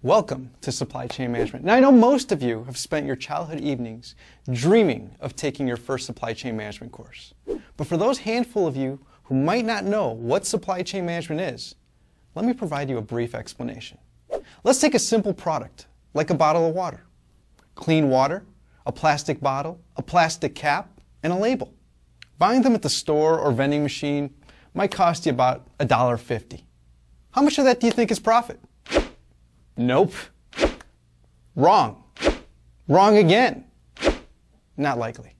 Welcome to Supply Chain Management. Now, I know most of you have spent your childhood evenings dreaming of taking your first supply chain management course. But for those handful of you who might not know what supply chain management is, let me provide you a brief explanation. Let's take a simple product, like a bottle of water. Clean water, a plastic bottle, a plastic cap, and a label. Buying them at the store or vending machine might cost you about $1.50. How much of that do you think is profit? Nope. Wrong. Wrong again. Not likely.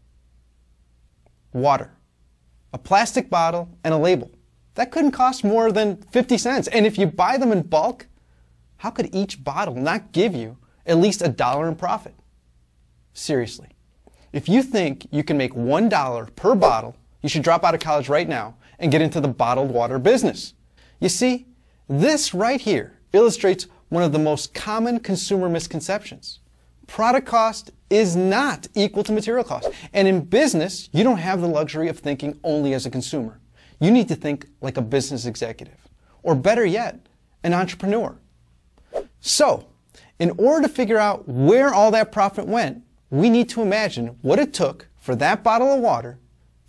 Water. A plastic bottle and a label. That couldn't cost more than 50 cents. And if you buy them in bulk, how could each bottle not give you at least $1 in profit? Seriously. If you think you can make $1 per bottle, you should drop out of college right now and get into the bottled water business. You see, this right here illustrates one of the most common consumer misconceptions. Product cost is not equal to material cost. And in business, you don't have the luxury of thinking only as a consumer. You need to think like a business executive, or better yet, an entrepreneur. So, in order to figure out where all that profit went, we need to imagine what it took for that bottle of water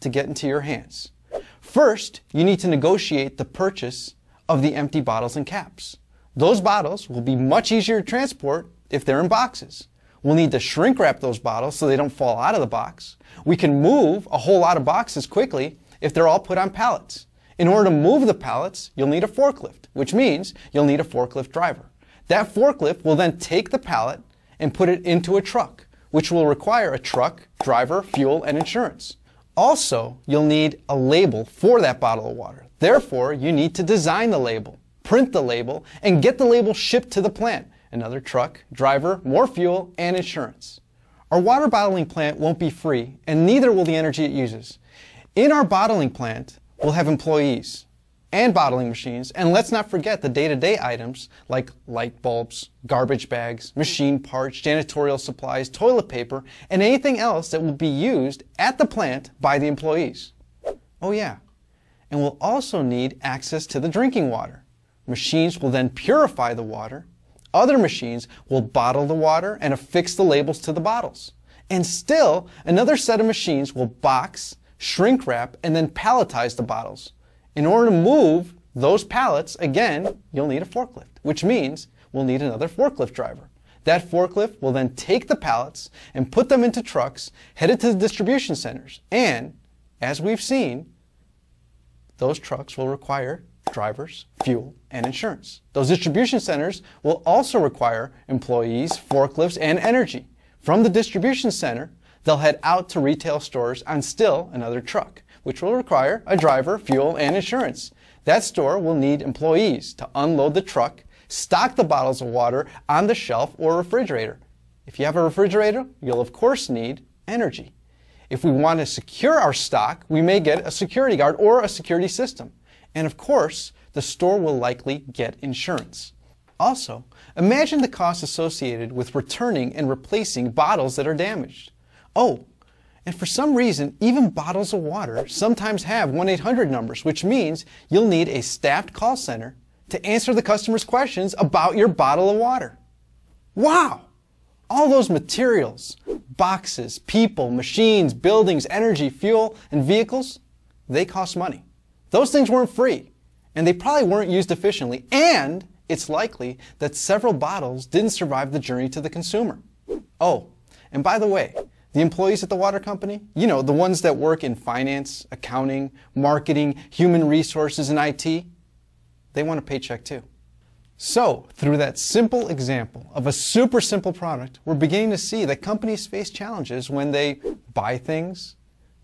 to get into your hands. First, you need to negotiate the purchase of the empty bottles and caps. Those bottles will be much easier to transport if they're in boxes. We'll need to shrink wrap those bottles so they don't fall out of the box. We can move a whole lot of boxes quickly if they're all put on pallets. In order to move the pallets, you'll need a forklift, which means you'll need a forklift driver. That forklift will then take the pallet and put it into a truck, which will require a truck, driver, fuel, and insurance. Also, you'll need a label for that bottle of water. Therefore, you need to design the label, print the label, and get the label shipped to the plant. Another truck, driver, more fuel, and insurance. Our water bottling plant won't be free, and neither will the energy it uses. In our bottling plant, we'll have employees and bottling machines, and let's not forget the day-to-day items like light bulbs, garbage bags, machine parts, janitorial supplies, toilet paper, and anything else that will be used at the plant by the employees. Oh yeah, and we'll also need access to the drinking water. Machines will then purify the water. Other machines will bottle the water and affix the labels to the bottles. And still, another set of machines will box, shrink wrap, and then palletize the bottles. In order to move those pallets, again, you'll need a forklift, which means we'll need another forklift driver. That forklift will then take the pallets and put them into trucks headed to the distribution centers. And, as we've seen, those trucks will require drivers, fuel, and insurance. Those distribution centers will also require employees, forklifts, and energy. From the distribution center, they'll head out to retail stores on still another truck, which will require a driver, fuel, and insurance. That store will need employees to unload the truck, stock the bottles of water on the shelf or refrigerator. If you have a refrigerator, you'll of course need energy. If we want to secure our stock, we may get a security guard or a security system. And of course, the store will likely get insurance. Also, imagine the costs associated with returning and replacing bottles that are damaged. Oh, and for some reason, even bottles of water sometimes have 1-800 numbers, which means you'll need a staffed call center to answer the customer's questions about your bottle of water. Wow! All those materials, boxes, people, machines, buildings, energy, fuel, and vehicles, they cost money. Those things weren't free, and they probably weren't used efficiently, and it's likely that several bottles didn't survive the journey to the consumer. Oh, and by the way, the employees at the water company, you know, the ones that work in finance, accounting, marketing, human resources, and IT, they want a paycheck too. So, through that simple example of a super simple product, we're beginning to see that companies face challenges when they buy things,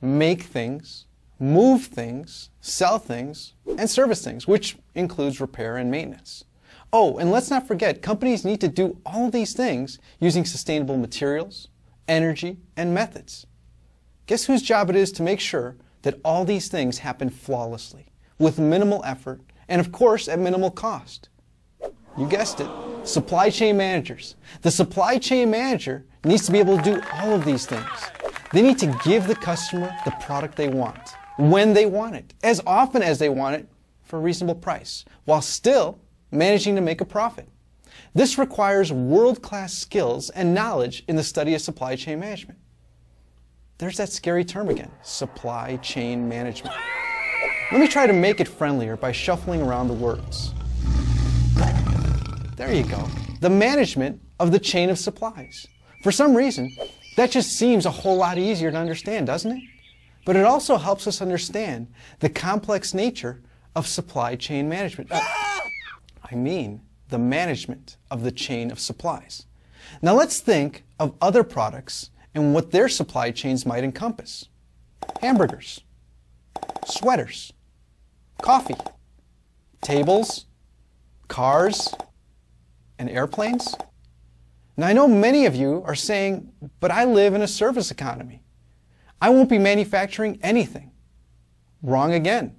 make things, move things, sell things, and service things, which includes repair and maintenance. Oh, and let's not forget, companies need to do all of these things using sustainable materials, energy, and methods. Guess whose job it is to make sure that all these things happen flawlessly, with minimal effort, and of course at minimal cost? You guessed it, supply chain managers. The supply chain manager needs to be able to do all of these things. They need to give the customer the product they want, when they want it, as often as they want it, for a reasonable price, while still managing to make a profit. This requires world-class skills and knowledge in the study of supply chain management. There's that scary term again, supply chain management. Let me try to make it friendlier by shuffling around the words. There you go. The management of the chain of supplies. For some reason, that just seems a whole lot easier to understand, doesn't it? But it also helps us understand the complex nature of supply chain management. I mean, the management of the chain of supplies. Now let's think of other products and what their supply chains might encompass. Hamburgers, sweaters, coffee, tables, cars, and airplanes. Now I know many of you are saying, but I live in a service economy. I won't be manufacturing anything. Wrong again.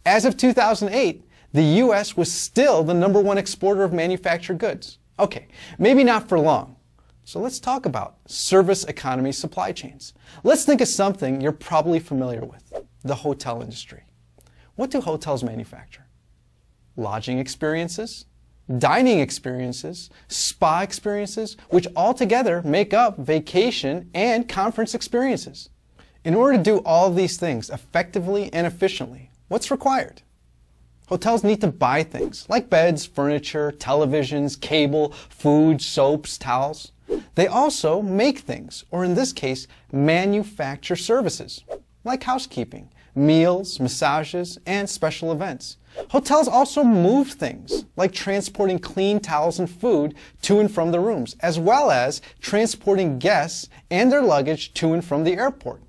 As of 2008, the U.S. was still the #1 exporter of manufactured goods. Okay, maybe not for long. So let's talk about service economy supply chains. Let's think of something you're probably familiar with, the hotel industry. What do hotels manufacture? Lodging experiences, dining experiences, spa experiences, which all together make up vacation and conference experiences. In order to do all of these things effectively and efficiently, what's required? Hotels need to buy things like beds, furniture, televisions, cable, food, soaps, towels. They also make things, or in this case, manufacture services, like housekeeping, meals, massages, and special events. Hotels also move things, like transporting clean towels and food to and from the rooms, as well as transporting guests and their luggage to and from the airport.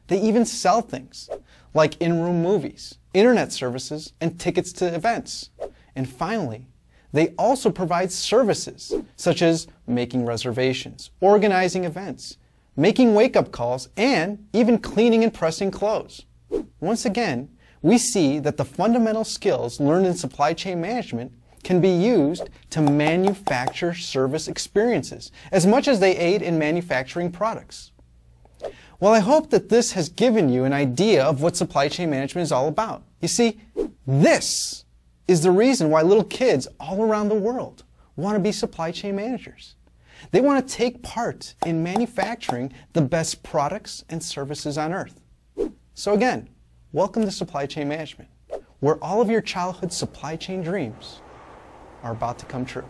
They even sell things, like in-room movies, internet services, and tickets to events. And finally, they also provide services, such as making reservations, organizing events, making wake-up calls, and even cleaning and pressing clothes. Once again, we see that the fundamental skills learned in supply chain management can be used to manufacture service experiences as much as they aid in manufacturing products. Well, I hope that this has given you an idea of what supply chain management is all about. You see, this is the reason why little kids all around the world want to be supply chain managers. They want to take part in manufacturing the best products and services on earth. So again, welcome to supply chain management, where all of your childhood supply chain dreams are about to come true.